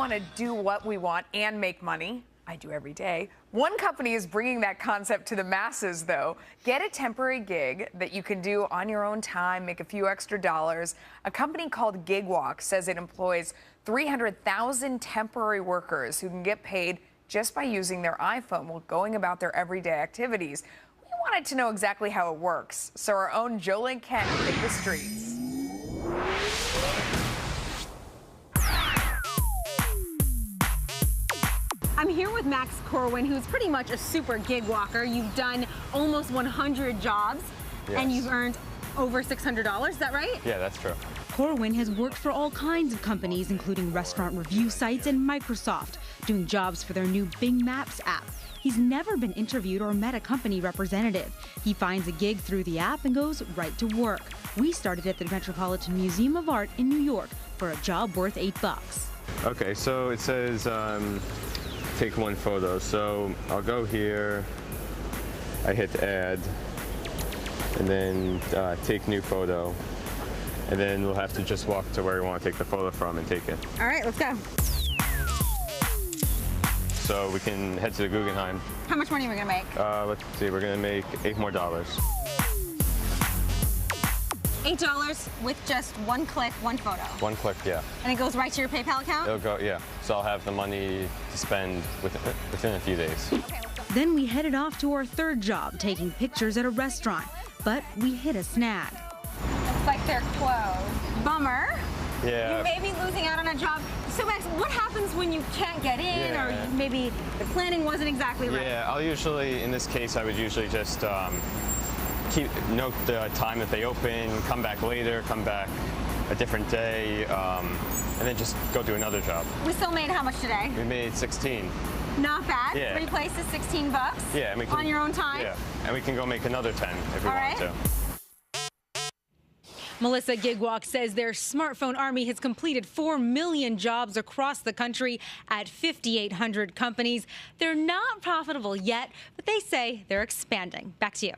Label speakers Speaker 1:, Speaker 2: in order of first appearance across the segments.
Speaker 1: want to do what we want and make money. I do every day. One company is bringing that concept to the masses, though. Get a temporary gig that you can do on your own time, make a few extra dollars. A company called Gigwalk says it employs 300,000 temporary workers who can get paid just by using their iPhone while going about their everyday activities. We wanted to know exactly how it works, so our own Jolene Kent hit the streets.
Speaker 2: I'm here with Max Corwin, who's pretty much a super gig walker. You've done almost 100 jobs,
Speaker 3: yes,
Speaker 2: and you've earned over $600, is that right?
Speaker 3: Yeah, that's true.
Speaker 4: Corwin has worked for all kinds of companies, including restaurant review sites and Microsoft, doing jobs for their new Bing Maps app. He's never been interviewed or met a company representative. He finds a gig through the app and goes right to work. We started at the Metropolitan Museum of Art in New York for a job worth $8.
Speaker 3: Okay, so it says take one photo. So I'll go here, I hit add, and then take new photo. And then we'll have to just walk to where we want to take the photo from and take it.
Speaker 2: All right, let's go.
Speaker 3: So we can head to the Guggenheim.
Speaker 2: How much money are we gonna make?
Speaker 3: Let's see, we're gonna make $8 more.
Speaker 2: $8 with just one click, one photo.
Speaker 3: One click, yeah.
Speaker 2: And it goes right to your PayPal account?
Speaker 3: It'll go, yeah. So I'll have the money to spend within a few days.
Speaker 2: Okay, let's go.
Speaker 4: Then we headed off to our third job, taking pictures at a restaurant. But we hit a snag.
Speaker 2: Looks like they're closed. Bummer.
Speaker 3: Yeah.
Speaker 2: You may be losing out on a job. So Max, what happens when you can't get in, or maybe the planning wasn't exactly right?
Speaker 3: Yeah, I'll usually, in this case, I would usually just note the time that they open, come back later, come back a different day, and then just go do another job.
Speaker 2: We still made how much today?
Speaker 3: We made 16.
Speaker 2: Not bad.
Speaker 3: Yeah.
Speaker 2: 3 places, $16.
Speaker 3: Yeah, and we can,
Speaker 2: on your own time.
Speaker 3: Yeah, and we can go make another 10 if we want to.
Speaker 4: Melissa Gigwalk says their smartphone army has completed 4 million jobs across the country at 5,800 companies. They're not profitable yet, but they say they're expanding. Back to you.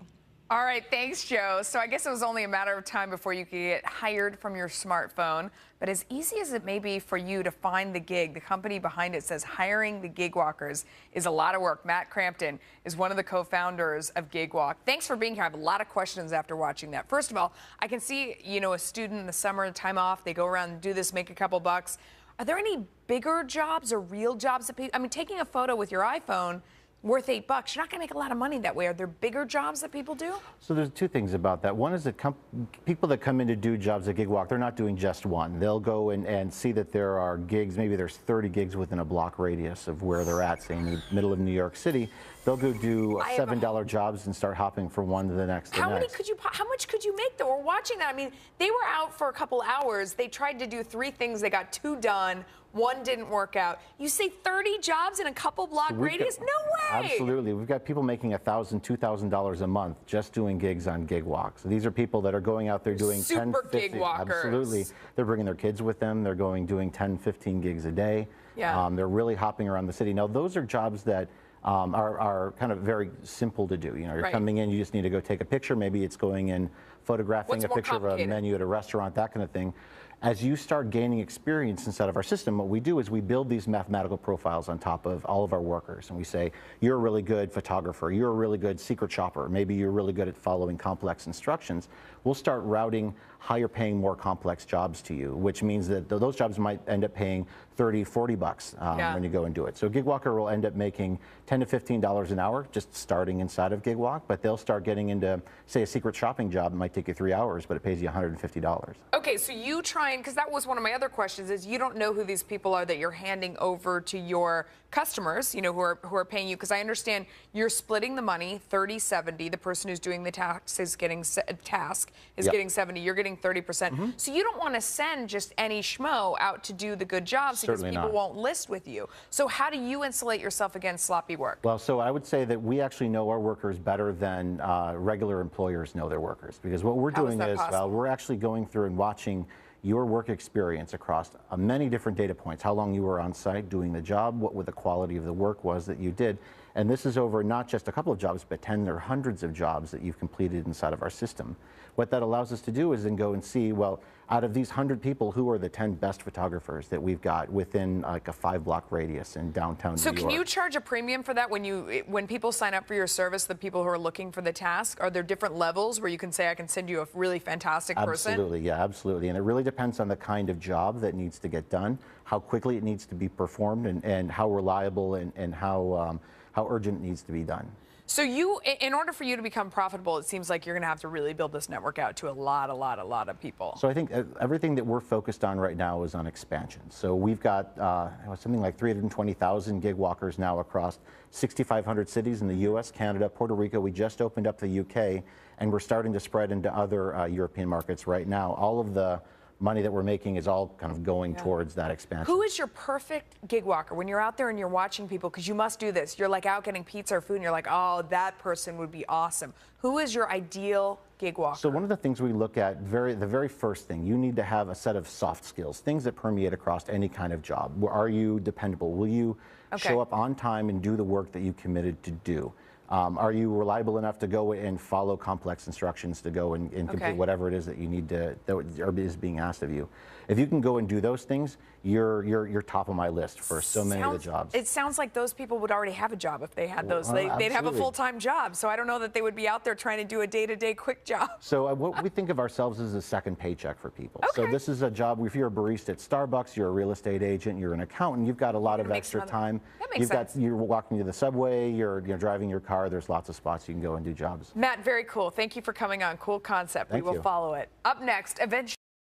Speaker 1: All right, thanks, Joe. So I guess it was only a matter of time before you could get hired from your smartphone. But as easy as it may be for you to find the gig, the company behind it says hiring the gig walkers is a lot of work. Matt Crampton is one of the co-founders of Gigwalk. Thanks for being here. I have a lot of questions after watching that. First of all, I can see, a student in the summer, time off, they go around and do this, make a couple bucks. Are there any bigger jobs or real jobs that people, I mean, taking a photo with your iPhone worth $8, you're not going to make a lot of money that way. Are there bigger jobs that people do?
Speaker 5: So there's two things about that. One is that people that come in to do jobs at Gigwalk, they're not doing just one. They'll go and see that there are gigs, maybe there's 30 gigs within a block radius of where they're at, say in the middle of New York City. They'll go do $7 jobs and start hopping from one to the next.
Speaker 1: How much could you make though? We're watching that. I mean, they were out for a couple hours. They tried to do 3 things. They got 2 done. 1 didn't work out. You say 30 jobs in a couple block radius? No way!
Speaker 5: Absolutely. We've got people making $1,000, $2,000 a month just doing gigs on Gigwalk. So these are people that are going out there doing 10, 15.
Speaker 1: Gig walkers.
Speaker 5: Absolutely. They're bringing their kids with them. They're doing 10, 15 gigs a day.
Speaker 1: Yeah.
Speaker 5: They're really hopping around the city. Now, those are jobs that are kind of very simple to do. You're coming in, you just need to go take a picture. Maybe it's going in, photographing a picture of a menu at a restaurant, that kind of thing. As you start gaining experience inside of our system, what we do is we build these mathematical profiles on top of all of our workers. And we say, you're a really good photographer, you're a really good secret shopper, maybe you're really good at following complex instructions. We'll start routing higher paying, more complex jobs to you, which means that those jobs might end up paying $30, $40 when you go and do it. So Gigwalker will end up making $10 to $15 an hour just starting inside of Gigwalk, but they'll start getting into, say, a secret shopping job. It might take you 3 hours, but it pays you $150.
Speaker 1: Okay, so you try and, because that was one of my other questions, is you don't know who these people are that you're handing over to your customers, who are paying you, because I understand you're splitting the money 30-70. The person who's doing the task is getting getting 70. You're getting 30%. So you don't want to send just any schmo out to do the good jobs.
Speaker 5: Certainly
Speaker 1: because people won't list with you. So how do you insulate yourself against sloppy work?
Speaker 5: Well, so I would say that we actually know our workers better than regular employers know their workers, because what we're doing is we're actually going through and watching your work experience across many different data points, how long you were on site doing the job, what the quality of the work was that you did. And this is over not just a couple of jobs, but 10 or hundreds of jobs that you've completed inside of our system. What that allows us to do is then go and see, well, out of these 100 people, who are the 10 best photographers that we've got within like a 5-block radius in downtown New York.
Speaker 1: So can you charge a premium for that when people sign up for your service, the people who are looking for the task? Are there different levels where you can say, I can send you a really fantastic person?
Speaker 5: Absolutely, yeah, absolutely. And it really depends on the kind of job that needs to get done, how quickly it needs to be performed, and how reliable and how urgent it needs to be done.
Speaker 1: So in order for you to become profitable, it seems like you're going to have to really build this network out to a lot of people.
Speaker 5: So I think everything that we're focused on right now is on expansion. So we've got something like 320,000 gig walkers now across 6,500 cities in the U.S., Canada, Puerto Rico. We just opened up the U.K., and we're starting to spread into other European markets right now. All of the money that we're making is all kind of going towards that expansion.
Speaker 1: Who is your perfect gig walker when you're out there and you're watching people? Because you must do this. You're like out getting pizza or food and you're like, oh, that person would be awesome. Who is your ideal gig walker?
Speaker 5: So one of the things we look at, the very first thing, you need to have a set of soft skills, things that permeate across any kind of job. Are you dependable? Will you show up on time and do the work that you committed to do? Are you reliable enough to go and follow complex instructions to go and complete whatever it is that you need to, that is being asked of you? If you can go and do those things, you're top of my list for so many of the jobs.
Speaker 1: It sounds like those people would already have a job if they had those. They'd have a full-time job. So I don't know that they would be out there trying to do a day-to-day quick job.
Speaker 5: So what we think of ourselves as a second paycheck for people. So this is a job, if you're a barista at Starbucks, you're a real estate agent, you're an accountant, you've got a lot of extra time.
Speaker 1: That makes sense.
Speaker 5: You're walking to the subway, you're driving your car, there's lots of spots you can go and do jobs.
Speaker 1: Matt, very cool. Thank you for coming on. Cool concept. We will follow it. Up next, eventually.